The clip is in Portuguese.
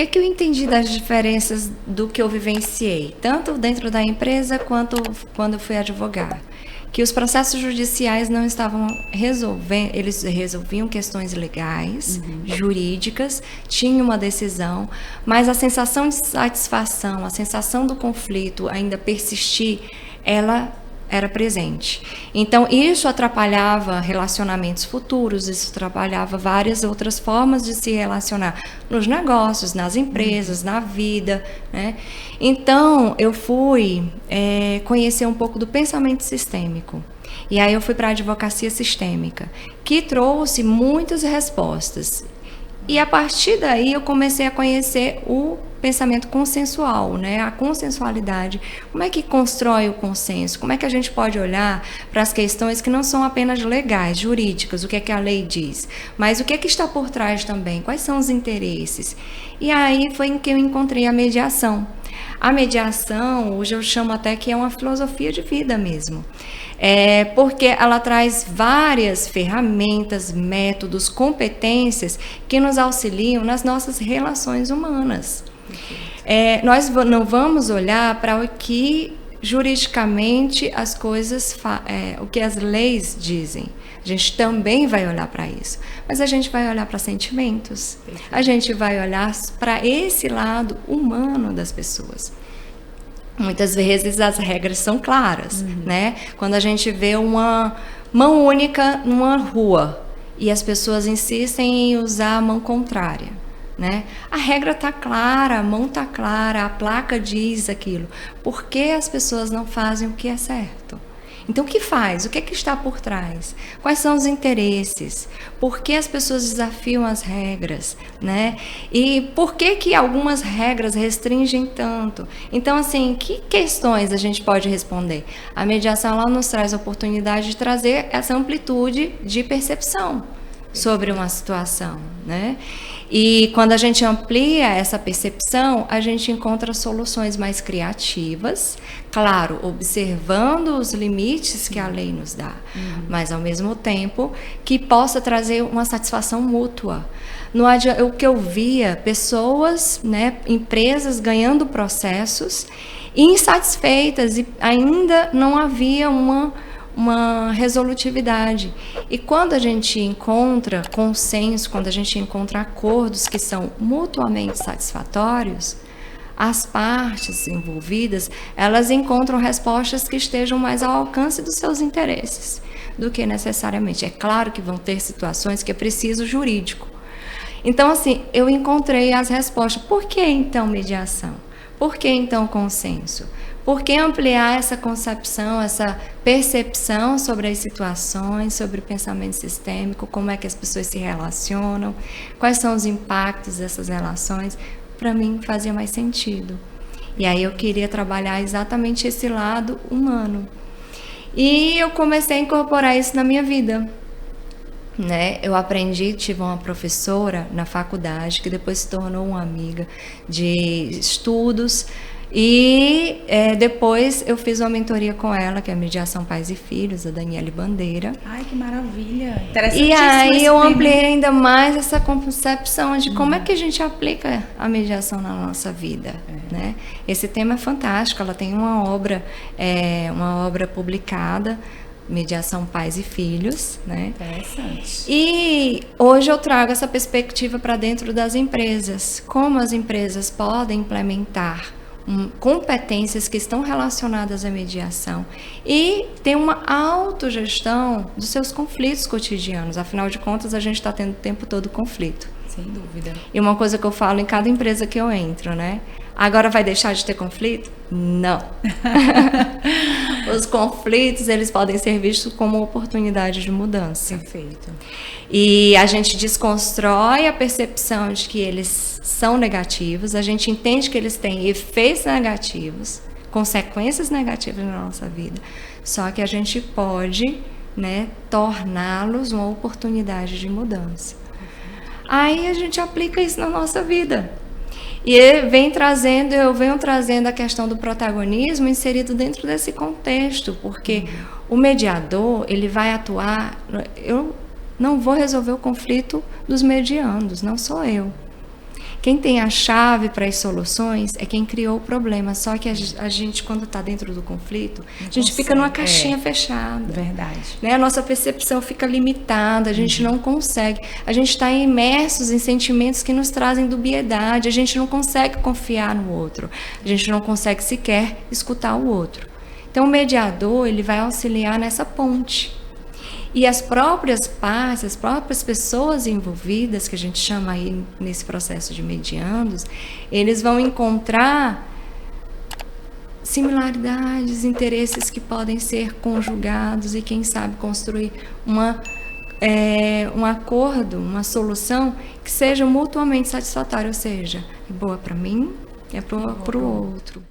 que eu entendi das diferenças do que eu vivenciei, tanto dentro da empresa quanto quando eu fui advogar? Que os processos judiciais não estavam resolvendo, eles resolviam questões legais, jurídicas, tinha uma decisão, mas a sensação de satisfação, a sensação do conflito ainda persistir, ela era presente. Então, isso atrapalhava relacionamentos futuros, isso atrapalhava várias outras formas de se relacionar nos negócios, nas empresas, na vida, né? Então, eu fui conhecer um pouco do pensamento sistêmico. E aí eu fui para a advocacia sistêmica, que trouxe muitas respostas. E a partir daí eu comecei a conhecer o pensamento consensual, né? A consensualidade. Como é que constrói o consenso? Como é que a gente pode olhar para as questões que não são apenas legais, jurídicas, o que é que a lei diz, mas o que é que está por trás também? Quais são os interesses? E aí foi em que eu encontrei a mediação. A mediação, hoje eu chamo até que é uma filosofia de vida mesmo. Porque ela traz várias ferramentas, métodos, competências que nos auxiliam nas nossas relações humanas. Nós não vamos olhar para o que juridicamente as coisas, o que as leis dizem. A gente também vai olhar para isso, mas a gente vai olhar para sentimentos, a gente vai olhar para esse lado humano das pessoas. Muitas vezes as regras são claras, né? Quando a gente vê uma mão única numa rua e as pessoas insistem em usar a mão contrária, né? A regra está clara, a mão está clara, a placa diz aquilo. Por que as pessoas não fazem o que é certo? Então, o que faz? O que é que está por trás? Quais são os interesses? Por que as pessoas desafiam as regras, né? E por que algumas regras restringem tanto? Então, assim, que questões a gente pode responder? A mediação, ela nos traz a oportunidade de trazer essa amplitude de percepção sobre uma situação, né? E quando a gente amplia essa percepção, a gente encontra soluções mais criativas, claro, observando os limites que a lei nos dá, mas ao mesmo tempo que possa trazer uma satisfação mútua. O que eu via, pessoas, né, empresas ganhando processos insatisfeitas e ainda não havia uma resolutividade. E quando a gente encontra consenso, quando a gente encontra acordos que são mutuamente satisfatórios, as partes envolvidas, elas encontram respostas que estejam mais ao alcance dos seus interesses do que necessariamente. É claro que vão ter situações que é preciso jurídico. Então, assim, eu encontrei as respostas. Por que então mediação? Por que então consenso? Por que ampliar essa concepção, essa percepção sobre as situações, sobre o pensamento sistêmico, como é que as pessoas se relacionam, quais são os impactos dessas relações? Para mim fazia mais sentido. E aí eu queria trabalhar exatamente esse lado humano. E eu comecei a incorporar isso na minha vida, né? Eu aprendi, tive uma professora na faculdade que depois se tornou uma amiga de estudos. E depois eu fiz uma mentoria com ela, que é a Mediação Pais e Filhos, a Daniele Bandeira. Ai, que maravilha! E aí eu ampliei ainda mais essa concepção de como é que a gente aplica a mediação na nossa vida, né? Esse tema é fantástico, ela tem uma obra publicada, Mediação Pais e Filhos, né? Interessante. E hoje eu trago essa perspectiva para dentro das empresas, como as empresas podem implementar competências que estão relacionadas à mediação e ter uma autogestão dos seus conflitos cotidianos. Afinal de contas, a gente está tendo o tempo todo conflito. Sem dúvida. E uma coisa que eu falo em cada empresa que eu entro, né? Agora vai deixar de ter conflito? Não. Os conflitos, eles podem ser vistos como oportunidade de mudança. Perfeito. E a gente desconstrói a percepção de que eles são negativos, a gente entende que eles têm efeitos negativos, consequências negativas na nossa vida, só que a gente pode, né, torná-los uma oportunidade de mudança. Aí a gente aplica isso na nossa vida. E eu venho trazendo a questão do protagonismo inserido dentro desse contexto, porque o mediador, ele vai atuar... Eu não vou resolver o conflito dos mediandos, não sou eu. Quem tem a chave para as soluções é quem criou o problema. Só que a gente, quando está dentro do conflito, a gente fica numa caixinha fechada. Verdade. Né? A nossa percepção fica limitada, a gente não consegue. A gente está imersos em sentimentos que nos trazem dubiedade, a gente não consegue confiar no outro, a gente não consegue sequer escutar o outro. Então, o mediador, ele vai auxiliar nessa ponte. E as próprias partes, as próprias pessoas envolvidas, que a gente chama aí nesse processo de mediandos, eles vão encontrar similaridades, interesses que podem ser conjugados e, quem sabe, construir um acordo, uma solução que seja mutuamente satisfatória, ou seja, é boa para mim, é para o outro.